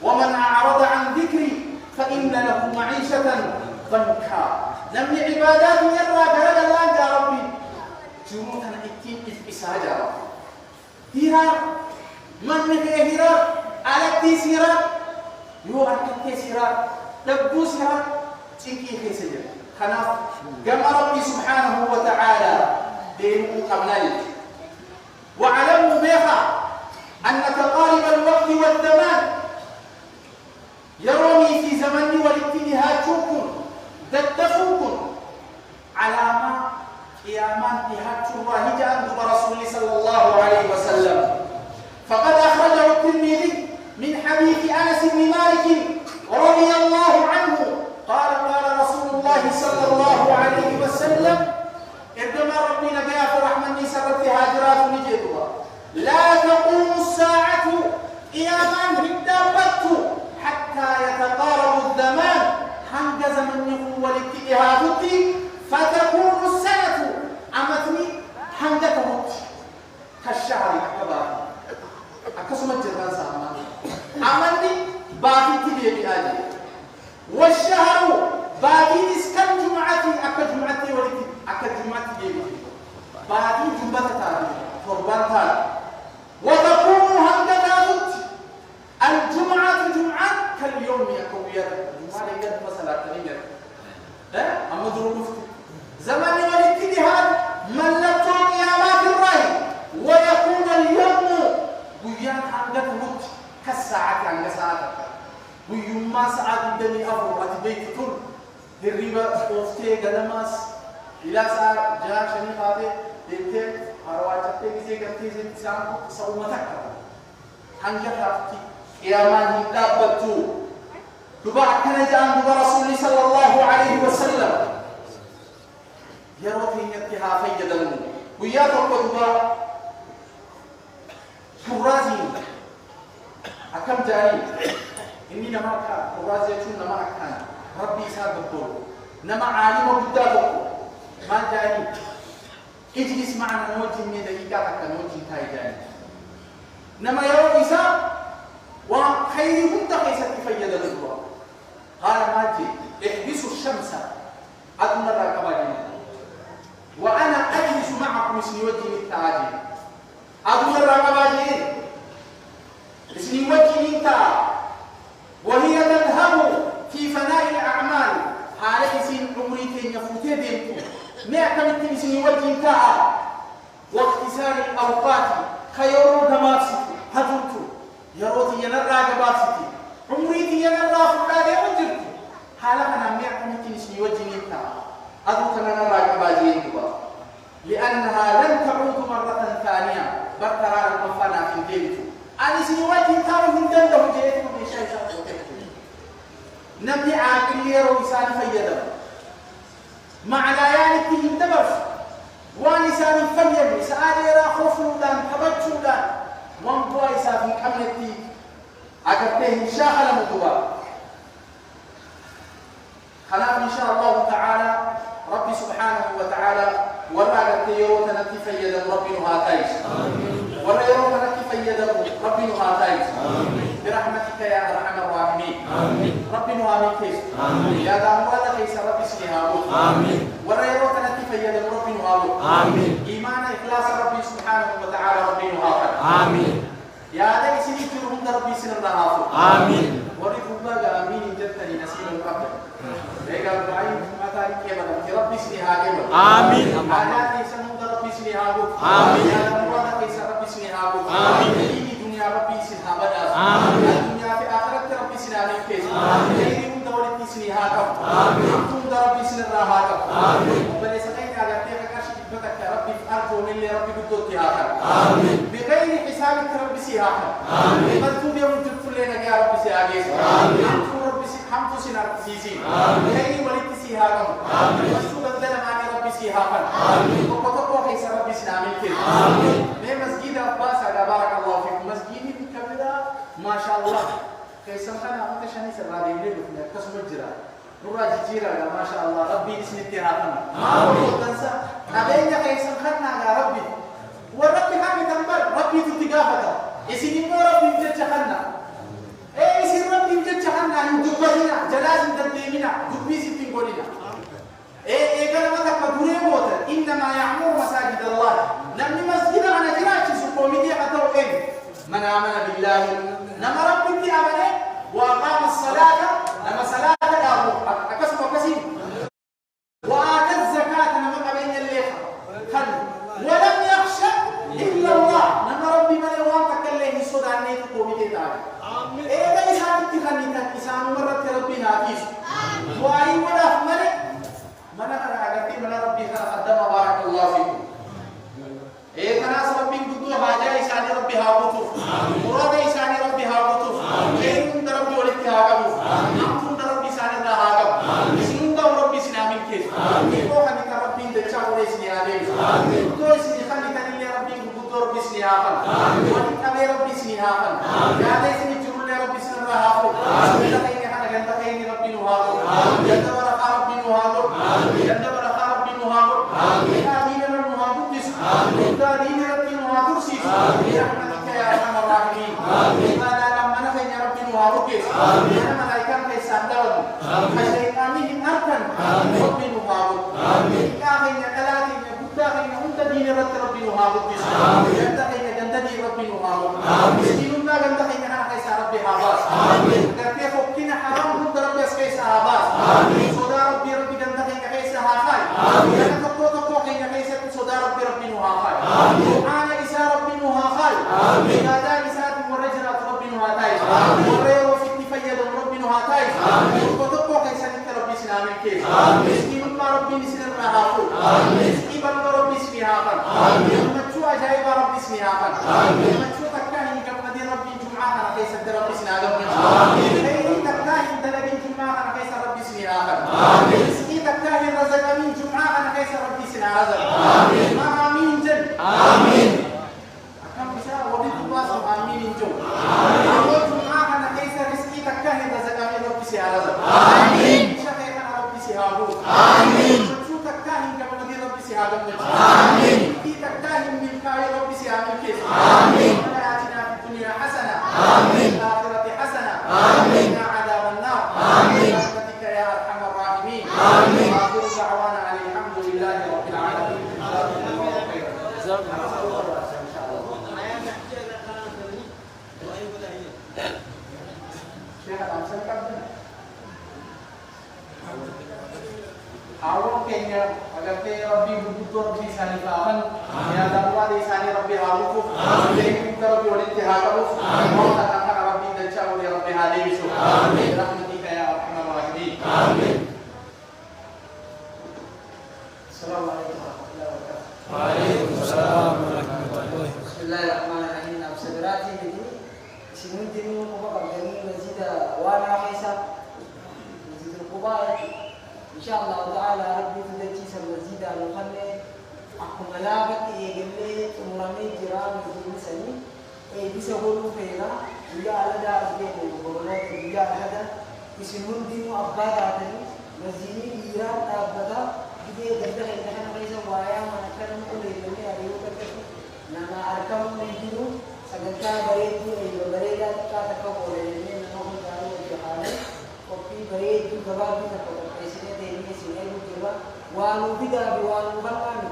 ومن أعرض عن ذكري فإن له معيشة ضنكا نمي عبادات يرى درجة الله يا ربي جموتنا اتين إسعاد يا ربي هيرار من نفيه هيرار على التيسيرات يو أركت سيرات دبو سيرات تنكي خيسير خناف جمع ربي سبحانه وتعالى دينه قبلي وعلموا بها أن تقارب الوقت والزمان يروني في زمني والاتهاجكم ددفوكم على ما قيامان تهاج الله جاء برسول صلى الله عليه وسلم فقد أخرجه الترمذي من حديث أنس بن مالك رضي الله عنه قال رسول الله صلى الله عليه وسلم إردما ربنا جاء فرحمني سرت هاجرات نجدها لا تقوم الساعة قياما هدابت حتى يتقارب الزمان حنجز من والاتهاجت فتكون السنة أمتني حنجته كالشهر أكبر أكسم الجران سامان أمني باقي تبي بأجل والشهر باقي إسكان جمعتي أكجمعتي ولكن أكجمعتي بيبي باقي جمعة تاري فربان تاري وتكون هنجتات الجمعة جمعة كاليوم يكوية جمعة لقد مسألة تنير أما ظروف زمان والاتهاد من لطون يامات الرأي ويكون اليوم بيان هنجتات كالساعة عن ساعتك ويوم ساعة دني أفو أتبيت كل الربا أفتي قدماس إلى ساعة جاء شني قاضي دلتين أرواتك تيجي كتير زين سومتك هنجتات قيامان هدابتو دبا كان جاء دبا رسول صلى الله عليه وسلم يروتي يتها فيدلو ويا دبا فرازي أكم جاري إني نما فرازي شو نما أكان ربي ساد الدور نما عالم بدأ ما جاري اجلس معنا نوجه من دقيقة حتى نوجه تاي جاري نما يوم إسا وخير منتقيسة فيدلو الدور قال ماجي احبسوا الشمس أدنى الرقبة وأنا أجلس معكم سنوجه التاجي أدنى الرقبة سنوجه التاجي وهي تذهب في فناء الأعمال حالة سن عمريتين يفوتين دينكم نعتمد سنوجه التاجي واختصار الأوقات خيروا دماسك هدوتو يروتي ينرى جباسك عمريتي ينرى فقاد يوجد حالة أنا نعتمد سنوجه التاجي أدوك نرى جباسك لأنها لن تعود مرة ثانية برقرار المفانا في البيت أنا سنواتي تاوه من دنده جيتكم بشيء شخص نبي عاقل يرو إنسان فيدا مع الآيان تهم دبر وانسان فيدا سآل يرى خوف لان حبت لان وانبوا إسافي كمنتي أكبته شاخل مدوا خلاف إن شاء الله تعالى ربي سبحانه وتعالى ولا يرو تنتي فيدا ربي نهاتيش ولا يرو تنتي فيدا ربي نهاتيش برحمتك يا أرحم الراحمين ربي نهاتيش يا داموالا كيس ربي سنهاو ولا يرو تنتي فيدا ربي نهاو إيمان إخلاص ربي سبحانه وتعالى ربي نهاو يا ذا سني ترهم ربي سنهاو ورثوا بقى آمين جدتني نسيم الرب لقى بعين ما تاريخ يا ربي سنهاو آمين حالاتي سنود ربي سنهاو يا داموالا كيس ربي سنهاو دنيا ربي سنهاو الدنيا في آخرة ربي سنهاو غيرهم دولتي سنهاو أنتم ربي سنهاو وبلي سقيت على كيف كاشف بدك يا ربي أرجو من اللي ربي بدك بغير حسابك ربي سيهاك مكتوب يوم تدخل لنا يا ربي سيهاك أنتم ربي حمد سنار سيسي غير ولد سيهاك مسؤول الدم عن ربي سيهاك وقطعوا حيث ربي سنامك من مسجد عباس بارك الله فيكم مسجد كبيرة ما شاء الله كيسا كان أنت شاني سرادي ليه كسم الجرا نورا جيرا ما شاء الله ربي اسم اتهاكنا ما هو تنسى أبين كيسا كان يا ربي وربي كان تنبر ربي تتقافته اسمي مو ربي بجتحنا ايه اسم ربي بجتحنا ندبرنا جلاس ندبينا دبي ستين قولنا ايه قال ما تكبرين موتا انما يعمر مساجد الله نمني مسجد انا جراش سقوميدي قطعوا ايه من آمن بالله نما ربي آمنه وأقام الصلاة نما صلاة أكسب وكسب وآتى الزكاة نما قبين الليخة ولم يخشى إلا الله نما ربي من يوانك اللي يسود عني تقومي تعالى إيه ليس عندك خليتك إسان مرت ربي ناتيس وأي ولا فملك من أقرأ من ربي خدم بارك الله فيكم إيه كناس ربي بدو حاجة إسان ربي هابطوف مراد إسان ربي هابطوف غيرهم ربي ولدك هاقبوف نمتون ربي إسان الله هاقب إسنون ربي سنامين كيس إيقو خليك ربي دجا ولي سنيادين بدو إسني خليك اللي ربي بدو ربي سنياقن ولك أبي ربي سنياقن يا إسني جرول ربي سن الله هاقب جنتين حنا جنتين ربي نهاقب جنت ورقا ربي نهاقب جنت ورقا ربي نهاقب آمين نهاقب دين ربي نهاقب برحمتك يا أرحم الراحمين هذا لما نفي ربي نهاقب أنا ملائكة كيسان دون الشيطانين أركن ربي نهاقب إكاهين ثلاثين بداهين أنت دين ربي نهاقب جنتين جنتين ربي نهاقب مسكيننا جنتين أنا كيسان ربي هاباس كرتي فوقنا حرام كنت ربي كيسان هاباس صدا ربي جنتين كيسان هاخاي أنا تقوى كيسان صدا ربي نهاقب أنا إسا ربي نهاقب هذا إسا مرجرات ربي نهاقب وريو في التفيد ربي نهاقب وتقوى كيسان ربي سنامين كيس مسكيننا ربي نسن الرهاقب مسكيننا ربي سنهاقب مجو أجايب ربي سنهاقب مجو تكاهن كمدين ربي جمعة كيسان ربي سنهاقب تكاهن دلقين رزقي تكاهي رزق من جمعة أنا كيس ربي سنعزل آمين جل أكم بسا وبيت باس آمين جل أول جمعة أنا كيس رزقي تكاهي رزق من ربي سنعزل شكاهي أنا ربي سنعزل شو تكاهي كما نجي ربي سنعزل في تكاهي من كاهي ربي سنعزل كيس ربنا آتنا في الدنيا حسنة وفي الآخرة حسنة وقنا عذاب النار برحمتك يا أرحم الراحمين وآخر دعوانا أن الحمد لله رب العالمين Awak kenya agar ke Rabbi butuh Rabbi sani kawan ya dakwah di sani Rabbi haluku jadi kita Rabbi oleh tihakaruf mau takkan Rabbi dan cakap oleh Rabbi hadisu rahmatika ya arhamar rahimin Assalamualaikum warahmatullahi wabarakatuh Waalaikumsalam warahmatullahi wabarakatuh. Bismillahirrahmanirrahim. Seberati jadi sinuntin ko ba gani masjid wala kaisa masjid Quba inshallah taala rabbi tudati sa masjid al-khanne aku malabat egelle umrame jiran masjid sani bisa bolu pera dia alada asbe ko bolu dia alada sinuntin abada tani masjid jiran abada dia gadda kan kaisa waya manakan ko le ariyo kadda nama arkam menjiru saganta baretu bareda ka takko boleh ini nama jaru jahane kopi baretu gababu takko presiden ini sini juga walu biga walu balani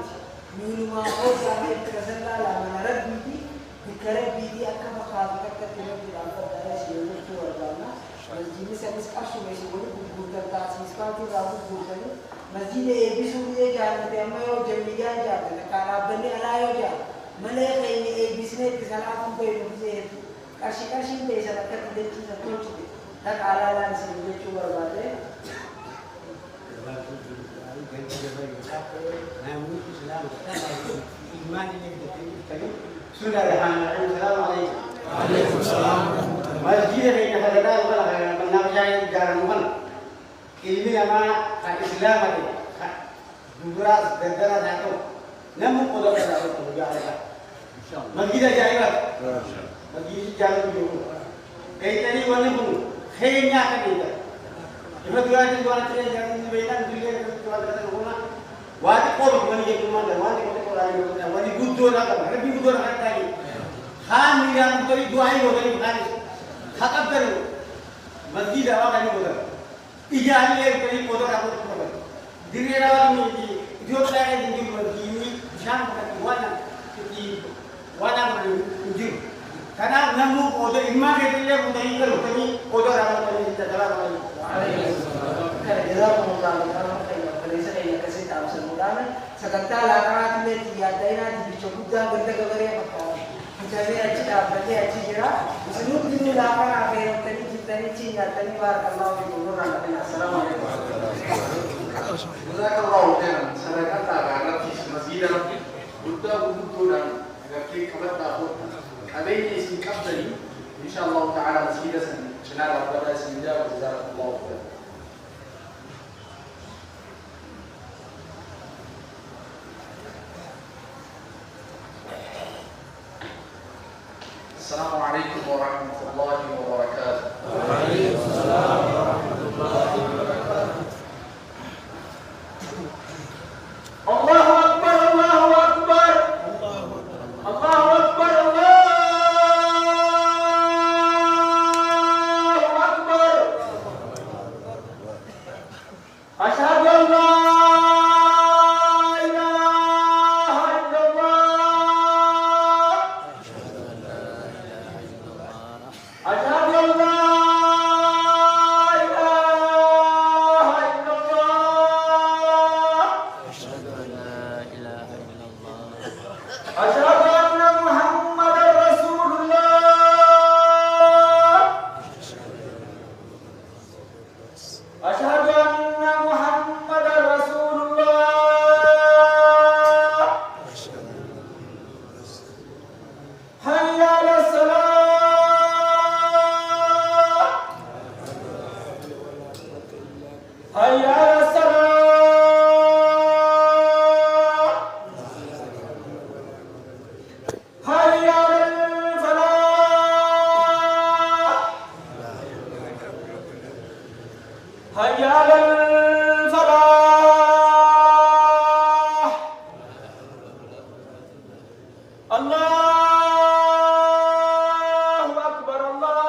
minuma o jahe kasalla la manarad biti dikare biti akka makha takka tino di alfa dara sini tu warna masjid service arshu mesi bolu gurdan ta siskal tu rabu gurdan masjid e bisu ye jahan te amayo jamiga jahan kana bani alayo jahan Malay ini bisnis kesalahan pun itu kasih desa dekat dengan cina tu tak alalan sih dia cuba berbagai. Sudah dah. Assalamualaikum. Waalaikumsalam. Masjid ini ada kalau penampilan jarang bukan. Ini nama Islam ini. Duras negara satu. Namun kalau kita tahu juga masjid aja masjid jalan dulu. Kaitani mana pun, kayaknya kan itu. Cuma dua cerita jangan dibayar dulu dua kata rumah. Wadi kau mana yang mana, wadi kau orang yang mana, wadi gudur apa, lebih gudur apa lagi. Khan yang tu dua hari boleh bukan. Hakap ter masjid awak kan gudur. Tiga hari yang kali gudur apa gudur. Diri awak ni dia tak ada di masjid. Jangan pakai wana menunjuk karena namu odo imam itu dia mungkin kalau kami odo ramai kami tidak dalam lagi. Jazakumullah khairan kalisa ini kasih tahu semuanya sekali lakaran ini tiada ini dicoba benda kebari apa jadi aja berarti aja kira seluruh dunia lakaran apa yang tadi kita ini Cina tadi barakallahu fiikum assalamualaikum Jazakallahu khairan saya kata karena di masjid butuh dan في كمان تاخذ أبين اسم أفضل إن شاء الله تعالى مسجد شنال ربنا اسم الله وجزاك الله خير. السلام عليكم ورحمة الله وبركاته. وعليكم السلام ورحمة الله وبركاته. الله أكبر الله أكبر الله أكبر الله أكبر أشهد أن لا إله إلا الله أشهد أن لا حي على الله أكبر الله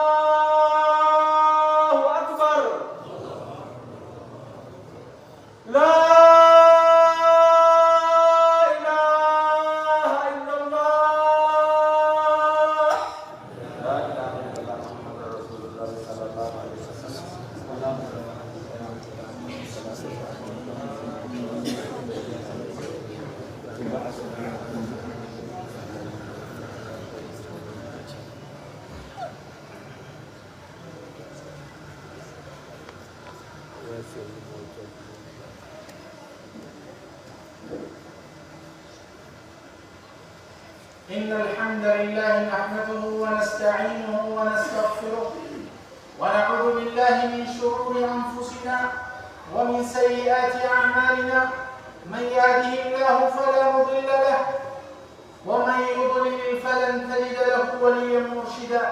أكبر لا إله إلا الله لا إله إلا الله محمد رسول الله صلى الله عليه وسلم إن الحمد لله نحمده ونستعينه ونستغفره ونعوذ بالله من شرور أنفسنا ومن سيئات أعمالنا من يهده الله فلا مضل له ومن يضلل فلن تجد له وليا مرشدا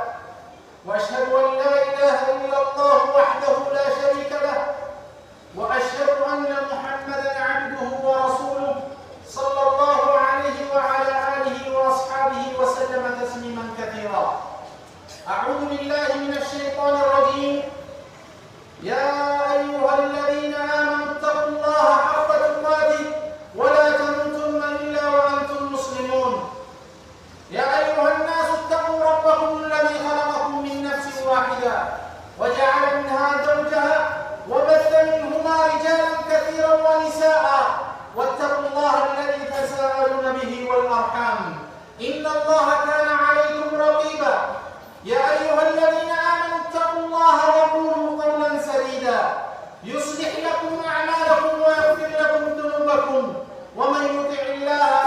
وأشهد أن لا إله إلا الله وحده لا شريك له وأشهد أن محمدا عبده ورسوله صلى الله عليه وعلى آله وأصحابه وسلم تسليما كثيرا. أعوذ بالله من الشيطان الرجيم. يا أيها الذين آمنوا اتقوا الله حق تقاته ولا تموتن إلا وأنتم مسلمون. يا أيها الناس اتقوا ربكم الذي خلقكم من نفس واحدة وجعل منها زوجها وبث منهما رجالا كثيرا ونساء واتقوا الله الذي تساءلون به والأرحام إن الله كان عليكم رقيبا. يا أيها الذين آمنوا اتقوا الله وقولوا قولا سديدا يصلح لكم أعمالكم ويغفر لكم ذنوبكم ومن يطع الله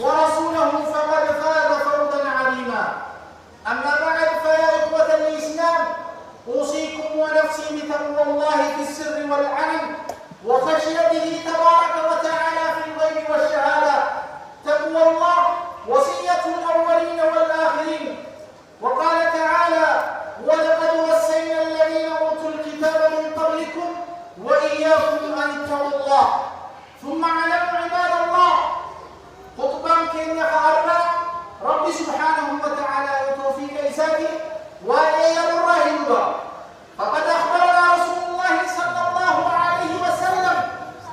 ورسوله فقد فاز فوزا عظيما. أما بعد فيا إخوة الإسلام أوصيكم ونفسي بتقوى الله في السر والعلن وخشيته تبارك وتعالى في الغيب والشهادة. تقوى الله وصية الأولين والآخرين. وقال تعالى ولقد وصينا الذين أوتوا الكتاب من قبلكم وإياكم أن اتقوا الله. ثم اعلموا عباد الله خطبا كن يخارنا رب سبحانه وتعالى وتوفيق إساته وإيام الراهبة. فقد أخبرنا رسول الله صلى الله عليه وسلم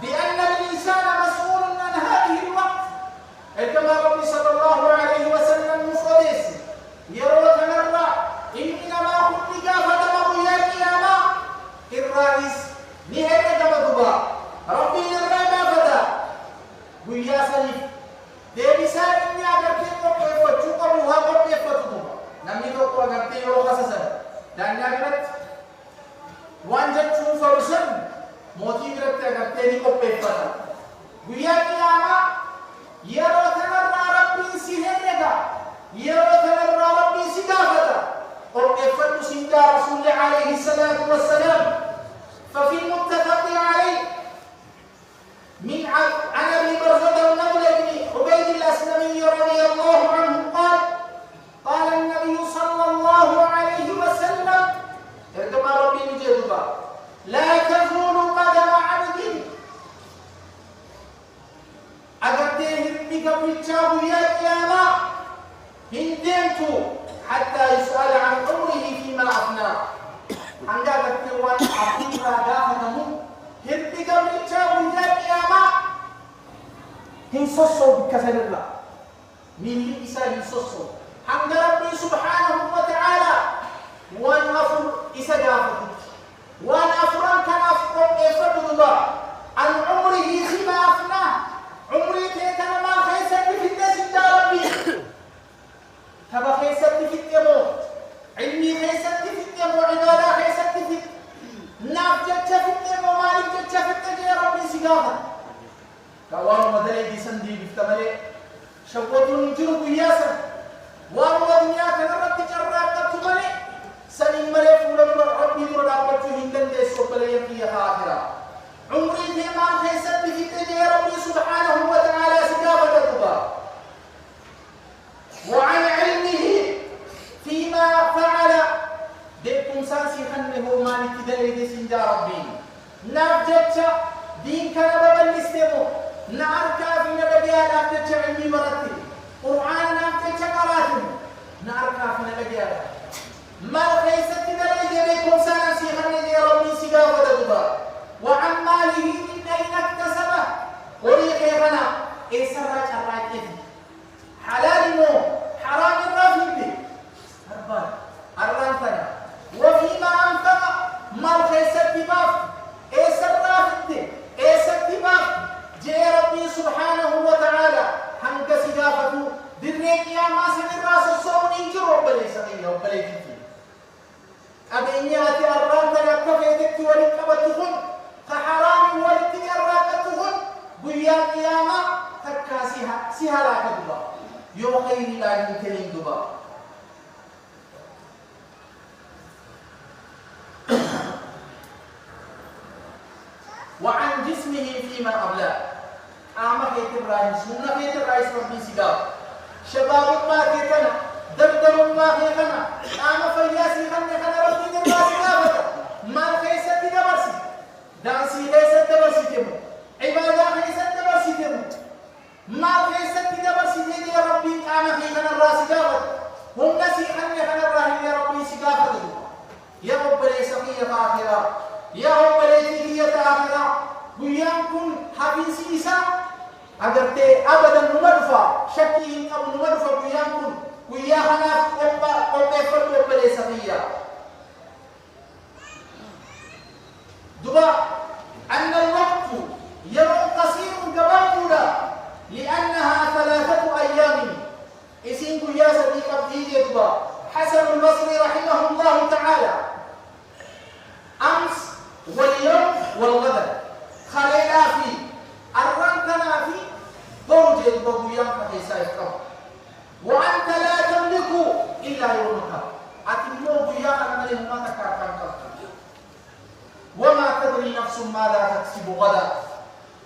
بأن الإنسان مسؤول عن هذه الوقت. كما رب صلى الله عليه وسلم مفردس يروى تنرى إنما خلق فتمر يا قياما الرئيس نهاية جمدوبا ربي الرئيس فتا ويا سليف دي بسان إني أغرتي قبل فتشوكبوها قبل فتوها نمي توقع أغرتي روخ سسن dan nagrat wanja chufa rusan moti gratte agarteni ko pefata guya kiyama yaro tanarra rabbi sihenega yaro tanarra rabbi sigafata or efatu sinda rasul alayhi salatu wassalam fa fi muttafaq alayh min an abi barzah al-nawli ibn ubayd al-aslami radiyallahu anhu قال النبي صلى الله عليه وسلم كما ربي نجدها لا تزول قدم عبد أقديه بقبل التاب يا قيامة هندمت حتى يسأل عن عمره فيما أفناه عند قدوان عبد رادافته هند بقبل التاب يا قيامة هنصصوا بكسر الله من الإساء هنصصوا عند ربي سبحانه وتعالى والنفر إسجافته والنفر كان أفضل إفرد الله عن عمره فيما أفناه عمري كان ما خيسك في الناس يا ربي تبا خيسك في التمو علمي خيسك في التمو عبادة خيسك في ناف جتش في التمو مالك جتش في التمو يا ربي سجافة كوان مدلي دي سندي بفتمالي شوقتون جنوب ياسر وأنا الدنيا كنرت جرّات تملي سنين ملي فلان ربي درابة هندن ديسو بلي يقيا آخرة عمري فيما خيست في تجي ربي سبحانه وتعالى سجابة الدبا وعن علمه فيما فعل ديكم سانسي خنه مالك دلي دي سنجا ربي نافجتش دين كان بابا الاستمو ناركا في نبديا نافجتش علمي مرتي قرآن نافجتش بليتي أبينياتي أرانت لكفيتك ولكبتهن كحرام ولتني أراكتهن بيا قيامة تكاسيها سيها لا كدبا يو خير لا يمكن دبا وعن جسمه فيما أبلاه أما كيت الرئيس سنة كيت الرئيس ربي سيقاب شباب ما كيتنا دردر ما كيتنا أما فياسي خنا ربي الرئيس سيقاب ما كيست دبرسي دانسي كيست دبرسي تمو عبادة كيست دبرسي تمو ما كيست دبرسي تيجي ربي أما كيتنا الرئيس سيقاب هم نسي خنا الرئيس يا ربي سيقاب يا رب ليس قية آخرة يا رب ليس قية آخرة ويانكم حبيسي إسا أدرتي أبدا نمدفع شكي أو نمدفع ويانكم وياهنا أبا فرد أبا ليس قية دبا أن الوقت يوم قصير قبائل لأنها 3 أيام إسين يا صديق بيجي دبا حسن البصري رحمه الله تعالى أمس واليوم والغد خلينا في أرنتنا في درجة البقويان فحيسا يفقه وأنت لا تملك إلا يومك أتمنوا بيانا من ما تكاكا وما تدري نفس ماذا تكسب غدا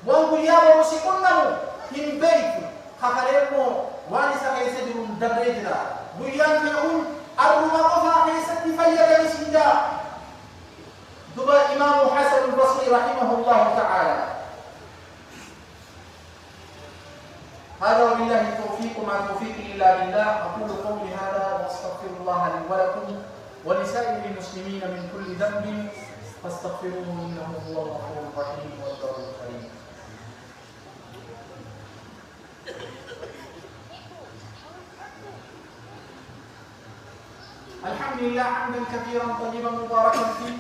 وانبيا ورسكنه من بيت خلينا وانسا يسدرون درجنا بيان يقول الرمضة حيسا تفيد بسنجا دبا إمام حسن البصري رحمه الله تعالى هذا وبالله التوفيق ما توفيق إلا بالله أقول قولي هذا وأستغفر الله لي ولكم ولسائر المسلمين من كل ذنب فاستغفروه إنه هو الغفور الرحيم والبر الكريم الحمد لله حمدا كثيرا طيبا مباركا فيه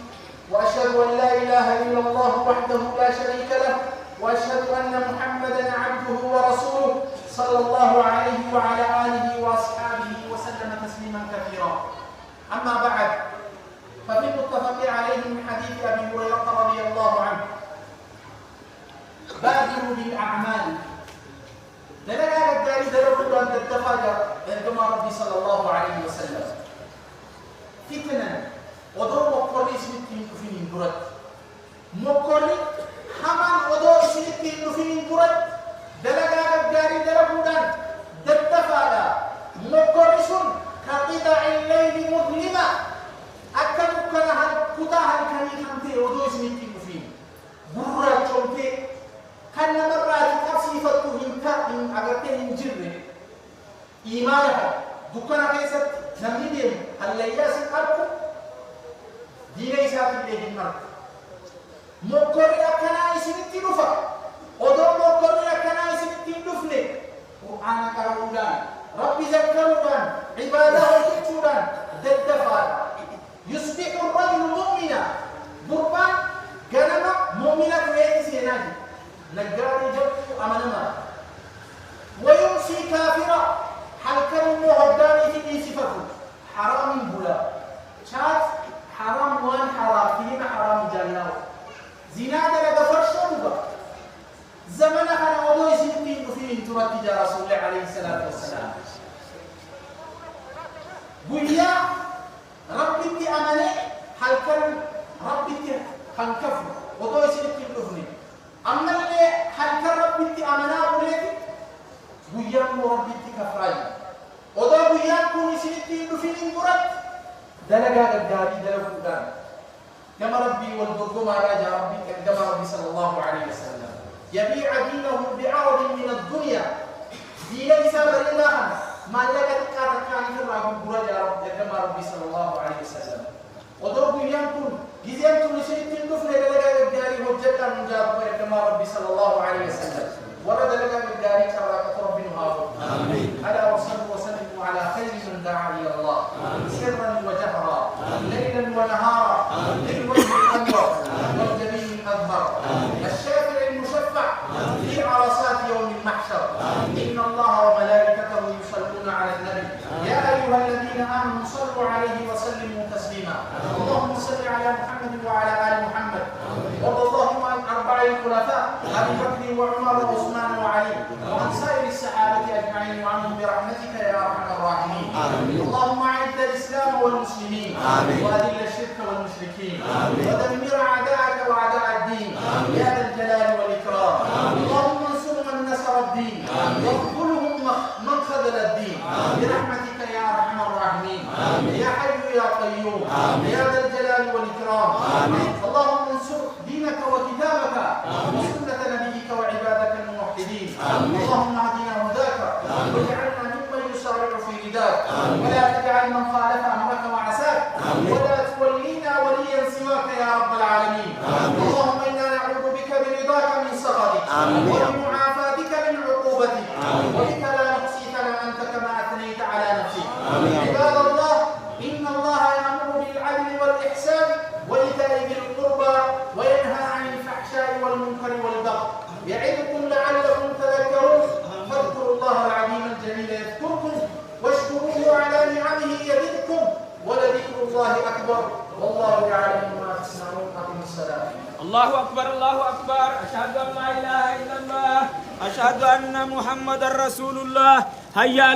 وأشهد أن لا إله إلا الله وحده لا شريك له وأشهد أن محمدا عبده ورسوله صلى الله عليه وعلى آله وأصحابه وسلم تسليما كثيرا أما بعد ففي المتفق عليه من حديث أبي هريرة رضي الله عنه بادروا بالأعمال لنا الداري دربوا أن تتفاجأ عندما ربي صلى الله عليه وسلم فتنة ودور مقري سنتين كفين برد مقري حمان ودور سنتين كفين برد دلقا الداري دربودان دتفادا مقري سن كقطع الليل مظلمة أكدو كنا كتاها الكني خمتي ودور سنتين كفين برد شمتي كان مرات تفسي فتوهم كائن أغتهم جرد إيمانها دكنا كيست نميدهم هل لياس الأرض دين إساءة الله النار مقرر أكنا إسنتي نفا ودور مقرر أكنا إسنتي نفني قرآن كرودان ربي ذكرودان عباده وكتودان ددفا يصبح الرجل مؤمنا بربان غنم مؤمنا كويت سينادي نجاري جبت أمانما ويمسي كافرا حلقا مهداني في صفته حرام بلا شات حرام وان حرام حرام جاناو زنا ده فرشوبا زمن انا ودو سنتين وفين ترتي رسول الله عليه الصلاه والسلام بويا ربي امانه هل كان ربي هنكف ودو سنتين وفين اما اللي هل كان ربي امانه وليك بويا ربي كفراي ودو بويا كون سنتين وفين مرت دلقا قداري دلقودان كما ربي والبرقما راجع ربي كما ربي صلى الله عليه وسلم يبيع دينه بعرض من الدنيا دين إسابة الله ما لقد كان في الرقم براجع ربي كما ربي صلى الله عليه وسلم ودرب ينكون جزيانتم لشيء تنكفن دلقا قداري وجدتا من جاب كما ربي صلى الله عليه وسلم ورد لقا قداري كراكة ربي نهاره ألا وصلوا وسلموا على خير من دعا إلى الله سرا وجهرا ليلا ونهارا للوجه الأنور والجبين الأظهر الشافع المشفع في عرصات يوم المحشر إن الله وملائكته يصلون على النبي يا أيها الذين آمنوا صلوا عليه الخلفاء أبي بكر وعمر وعثمان وعلي وعن سائر الصحابة أجمعين وعنهم برحمتك يا أرحم الراحمين. اللهم أعز الإسلام والمسلمين وأذل الشرك والمشركين ودمر أعداءك وأعداء الدين يا ذا الجلال والإكرام. اللهم انصر من نصر الدين واخذلهم من خذل الدين برحمتك يا أرحم الراحمين يا حي يا قيوم يا ذا الجلال والإكرام. اللهم انصر دينك وكتابك وسنة نبيك وعبادك الموحدين. اللهم اهدنا هداك واجعلنا ممن يسارع في رداك ولا تجعل من خالف أمرك وعساك ولا تولينا وليا سواك يا رب العالمين. اللهم إنا نعوذ بك برضاك من سخطك وبمعافاتك من عقوبتك وبك لا نحصي ثناء أنت كما أثنيت على نفسك. عباد الله إن الله يأمر بالعدل والإحسان وإيتاء ذي القربى وينهى عن الفحشاء والمنكر والبغي يعظكم لعلكم تذكرون. فاذكروا الله العظيم الجليل يذكركم واشكروه على نعمه يزدكم ولذكر الله أكبر والله يعلم ما تصنعون. أقم الصلاة. الله أكبر الله أكبر. أشهد أن لا إله إلا الله. أشهد أن محمد رسول الله. هيا